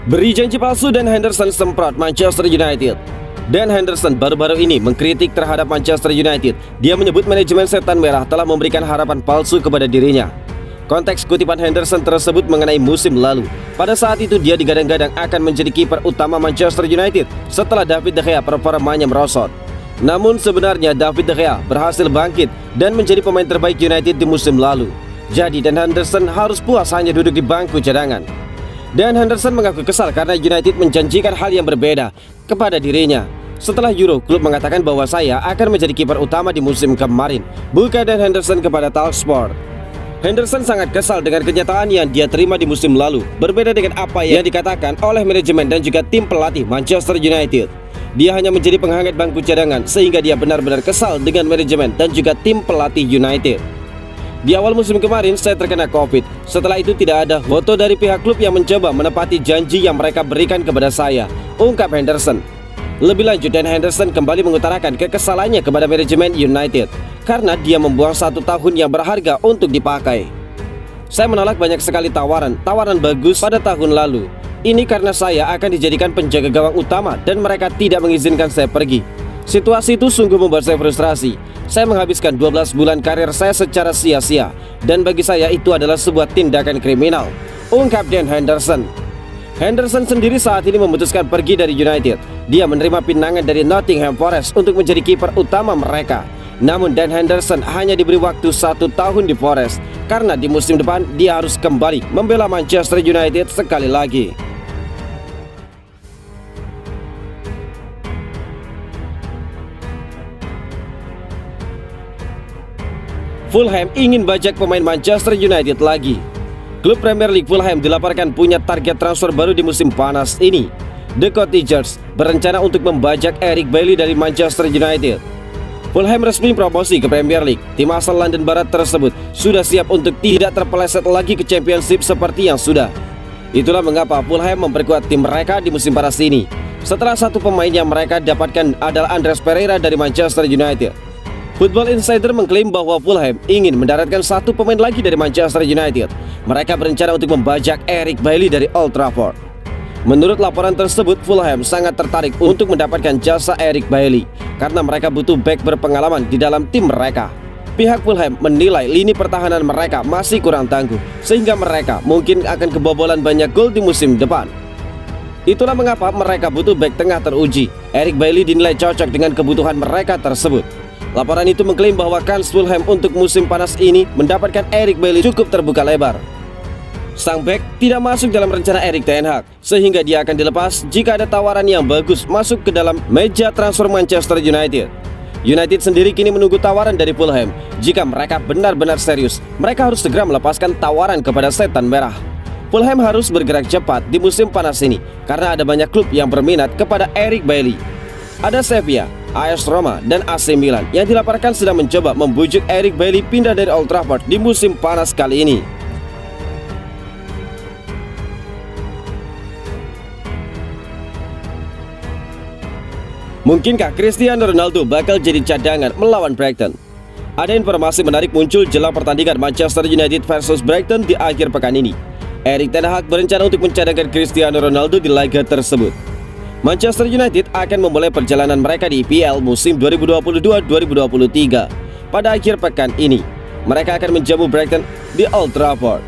Beri janji palsu Dan Henderson semprot Manchester United. Dan Henderson baru-baru ini mengkritik terhadap Manchester United. Dia menyebut manajemen setan merah telah memberikan harapan palsu kepada dirinya. Konteks kutipan Henderson tersebut mengenai musim lalu. Pada saat itu dia digadang-gadang akan menjadi kiper utama Manchester United setelah David De Gea performanya merosot. Namun sebenarnya David De Gea berhasil bangkit dan menjadi pemain terbaik United di musim lalu. Jadi Dan Henderson harus puas hanya duduk di bangku cadangan. Dan Henderson mengaku kesal karena United menjanjikan hal yang berbeda kepada dirinya. Setelah Euro, klub mengatakan bahwa saya akan menjadi kiper utama di musim kemarin, bukan Dan Henderson kepada Talksport. Henderson sangat kesal dengan kenyataan yang dia terima di musim lalu, berbeda dengan apa yang dikatakan oleh manajemen dan juga tim pelatih Manchester United. Dia hanya menjadi penghangat bangku cadangan sehingga dia benar-benar kesal dengan manajemen dan juga tim pelatih United. Di awal musim kemarin saya terkena Covid. Setelah itu tidak ada foto dari pihak klub yang mencoba menepati janji yang mereka berikan kepada saya, ungkap Henderson. Lebih lanjut, Dan Henderson kembali mengutarakan kekesalannya kepada manajemen United karena dia membuang 1 tahun yang berharga untuk dipakai. Saya menolak banyak sekali tawaran bagus pada tahun lalu. Ini karena saya akan dijadikan penjaga gawang utama dan mereka tidak mengizinkan saya pergi. Situasi itu sungguh membuat saya frustrasi. Saya menghabiskan 12 bulan karir saya secara sia-sia, dan bagi saya itu adalah sebuah tindakan kriminal, ungkap Dan Henderson. Henderson sendiri saat ini memutuskan pergi dari United. Dia menerima pinangan dari Nottingham Forest untuk menjadi kiper utama mereka. Namun Dan Henderson hanya diberi waktu 1 tahun di Forest, karena di musim depan dia harus kembali membela Manchester United sekali lagi. Fulham ingin bajak pemain Manchester United lagi. Klub Premier League Fulham dilaporkan punya target transfer baru di musim panas ini. The Cottagers berencana untuk membajak Eric Bailly dari Manchester United. Fulham resmi promosi ke Premier League. Tim asal London Barat tersebut sudah siap untuk tidak terpeleset lagi ke Championship seperti yang sudah. Itulah mengapa Fulham memperkuat tim mereka di musim panas ini. Setelah satu pemain yang mereka dapatkan adalah Andreas Pereira dari Manchester United. Football Insider mengklaim bahwa Fulham ingin mendaratkan 1 pemain lagi dari Manchester United. Mereka berencana untuk membajak Eric Bailly dari Old Trafford. Menurut laporan tersebut, Fulham sangat tertarik untuk mendapatkan jasa Eric Bailly karena mereka butuh bek berpengalaman di dalam tim mereka. Pihak Fulham menilai lini pertahanan mereka masih kurang tangguh, sehingga mereka mungkin akan kebobolan banyak gol di musim depan. Itulah mengapa mereka butuh bek tengah teruji. Eric Bailly dinilai cocok dengan kebutuhan mereka tersebut. Laporan itu mengklaim bahwa kans Fulham untuk musim panas ini mendapatkan Eric Bailly cukup terbuka lebar. Sang bek tidak masuk dalam rencana Erik ten Hag, sehingga dia akan dilepas jika ada tawaran yang bagus masuk ke dalam meja transfer Manchester United. United sendiri kini menunggu tawaran dari Fulham. Jika mereka benar-benar serius, mereka harus segera melepaskan tawaran kepada setan merah. Fulham harus bergerak cepat di musim panas ini karena ada banyak klub yang berminat kepada Eric Bailly. Ada Sevilla, AS Roma, dan AC Milan yang dilaporkan sedang mencoba membujuk Eric Bailly pindah dari Old Trafford di musim panas kali ini. Mungkinkah Cristiano Ronaldo bakal jadi cadangan melawan Brighton? Ada informasi menarik muncul jelang pertandingan Manchester United versus Brighton di akhir pekan ini. Erik ten Hag berencana untuk mencadangkan Cristiano Ronaldo di laga tersebut. Manchester United akan memulai perjalanan mereka di IPL musim 2022-2023. Pada akhir pekan ini, mereka akan menjamu Brighton di Old Trafford.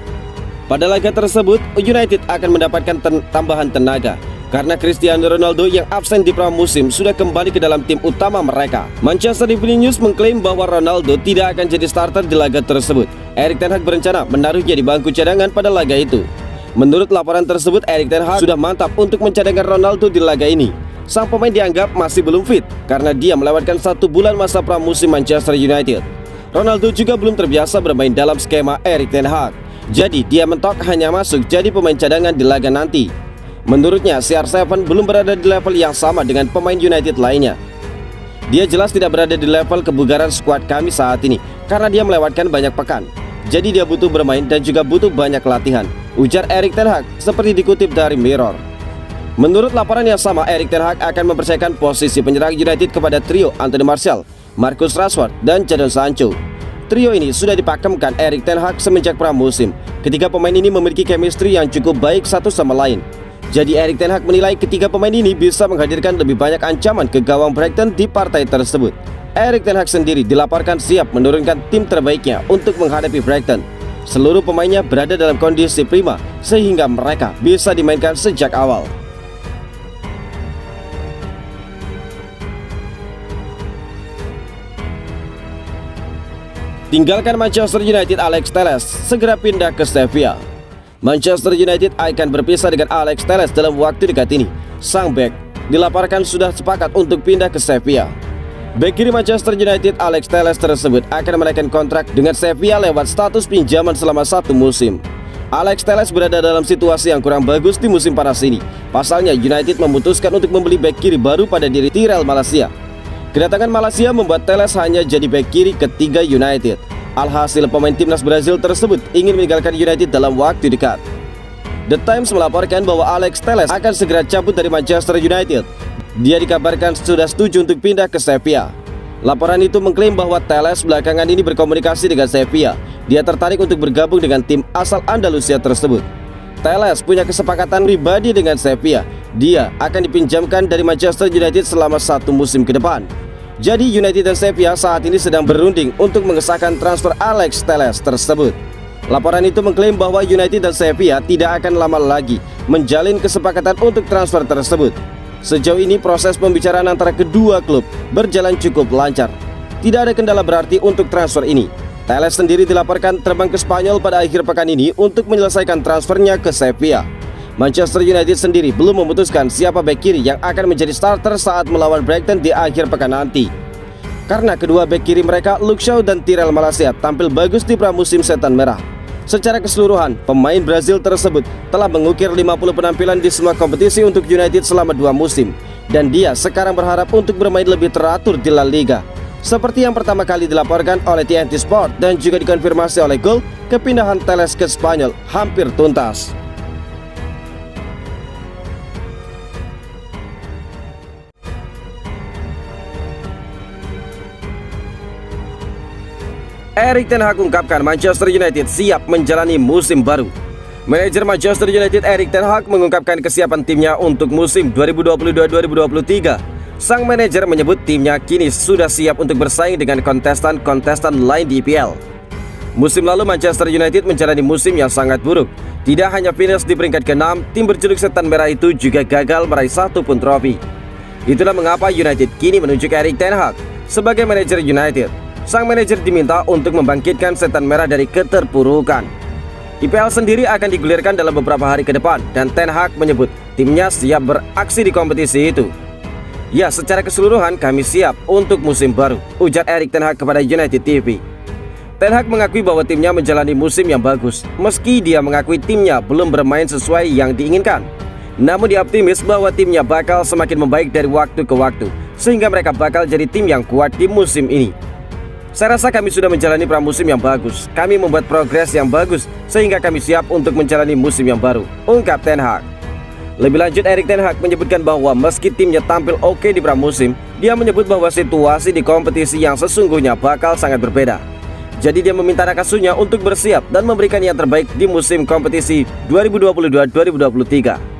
Pada laga tersebut, United akan mendapatkan tambahan tenaga karena Cristiano Ronaldo yang absen di pramusim sudah kembali ke dalam tim utama mereka. Manchester Evening News mengklaim bahwa Ronaldo tidak akan jadi starter di laga tersebut. Erik ten Hag berencana menaruhnya di bangku cadangan pada laga itu. Menurut laporan tersebut, Erik ten Hag sudah mantap untuk mencadangkan Ronaldo di laga ini. Sang pemain dianggap masih belum fit karena dia melewatkan 1 bulan masa pramusim Manchester United. Ronaldo juga belum terbiasa bermain dalam skema Erik ten Hag. Jadi dia mentok hanya masuk jadi pemain cadangan di laga nanti. Menurutnya, CR7 belum berada di level yang sama dengan pemain United lainnya. Dia jelas tidak berada di level kebugaran skuad kami saat ini karena dia melewatkan banyak pekan. Jadi dia butuh bermain dan juga butuh banyak latihan, ujar Erik ten Hag seperti dikutip dari Mirror. Menurut laporan yang sama, Erik ten Hag akan mempercayakan posisi penyerang United kepada trio Anthony Martial, Marcus Rashford, dan Jadon Sancho. Trio ini sudah dipakemkan Erik ten Hag semenjak pramusim. Ketiga pemain ini memiliki chemistry yang cukup baik satu sama lain. Jadi Erik ten Hag menilai ketiga pemain ini bisa menghadirkan lebih banyak ancaman ke gawang Brighton di partai tersebut. Erik ten Hag sendiri dilaporkan siap menurunkan tim terbaiknya untuk menghadapi Brighton. Seluruh pemainnya berada dalam kondisi prima sehingga mereka bisa dimainkan sejak awal. Tinggalkan Manchester United, Alex Telles segera pindah ke Sevilla. Manchester United akan berpisah dengan Alex Telles dalam waktu dekat ini. Sang bek dilaporkan sudah sepakat untuk pindah ke Sevilla. Bek kiri Manchester United, Alex Telles tersebut akan menaikkan kontrak dengan Sevilla lewat status pinjaman selama 1 musim. Alex Telles berada dalam situasi yang kurang bagus di musim panas ini. Pasalnya United memutuskan untuk membeli bek kiri baru pada diri Tyrell Malacia. Kedatangan Malaysia membuat Telles hanya jadi bek kiri ketiga United. Alhasil pemain timnas Brazil tersebut ingin meninggalkan United dalam waktu dekat. The Times melaporkan bahwa Alex Telles akan segera cabut dari Manchester United. Dia dikabarkan sudah setuju untuk pindah ke Sevilla. Laporan itu mengklaim bahwa Telles belakangan ini berkomunikasi dengan Sevilla. Dia tertarik untuk bergabung dengan tim asal Andalusia tersebut. Telles punya kesepakatan pribadi dengan Sevilla. Dia akan dipinjamkan dari Manchester United selama 1 musim ke depan. Jadi United dan Sevilla saat ini sedang berunding untuk mengesahkan transfer Alex Telles tersebut. Laporan itu mengklaim bahwa United dan Sevilla tidak akan lama lagi menjalin kesepakatan untuk transfer tersebut. Sejauh ini proses pembicaraan antara kedua klub berjalan cukup lancar. Tidak ada kendala berarti untuk transfer ini. Telles sendiri dilaporkan terbang ke Spanyol pada akhir pekan ini untuk menyelesaikan transfernya ke Sevilla. Manchester United sendiri belum memutuskan siapa bek kiri yang akan menjadi starter saat melawan Brighton di akhir pekan nanti. Karena kedua bek kiri mereka, Luke Shaw dan Tyrell Malacia, tampil bagus di pramusim setan merah. Secara keseluruhan, pemain Brazil tersebut telah mengukir 50 penampilan di semua kompetisi untuk United selama 2 musim. Dan dia sekarang berharap untuk bermain lebih teratur di La Liga. Seperti yang pertama kali dilaporkan oleh TNT Sport dan juga dikonfirmasi oleh Goal, kepindahan Telles ke Spanyol hampir tuntas. Erik ten Hag ungkapkan Manchester United siap menjalani musim baru. Manajer Manchester United Erik ten Hag mengungkapkan kesiapan timnya untuk musim 2022-2023. Sang manajer menyebut timnya kini sudah siap untuk bersaing dengan kontestan-kontestan lain di IPL. Musim lalu Manchester United menjalani musim yang sangat buruk. Tidak hanya finish di peringkat ke-6, tim berjuluk setan merah itu juga gagal meraih 1 pun trofi. Itulah mengapa United kini menunjuk Erik ten Hag sebagai manajer United. Sang manajer diminta untuk membangkitkan setan merah dari keterpurukan. IPL sendiri akan digulirkan dalam beberapa hari ke depan dan Ten Hag menyebut timnya siap beraksi di kompetisi itu. Ya, secara keseluruhan kami siap untuk musim baru, ujar Erik ten Hag kepada United TV. Ten Hag mengakui bahwa timnya menjalani musim yang bagus, meski dia mengakui timnya belum bermain sesuai yang diinginkan. Namun dia optimis bahwa timnya bakal semakin membaik dari waktu ke waktu, sehingga mereka bakal jadi tim yang kuat di musim ini. Saya rasa kami sudah menjalani pramusim yang bagus. Kami membuat progres yang bagus sehingga kami siap untuk menjalani musim yang baru, ungkap Ten Hag. Lebih lanjut, Erik ten Hag menyebutkan bahwa meski timnya tampil oke di pramusim, dia menyebut bahwa situasi di kompetisi yang sesungguhnya bakal sangat berbeda. Jadi dia meminta anak asuhnya untuk bersiap dan memberikan yang terbaik di musim kompetisi 2022-2023.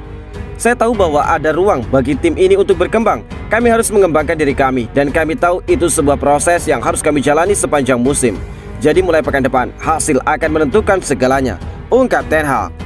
Saya tahu bahwa ada ruang bagi tim ini untuk berkembang. Kami harus mengembangkan diri kami dan kami tahu itu sebuah proses yang harus kami jalani sepanjang musim. Jadi mulai pekan depan, hasil akan menentukan segalanya, ungkap Ten Hag.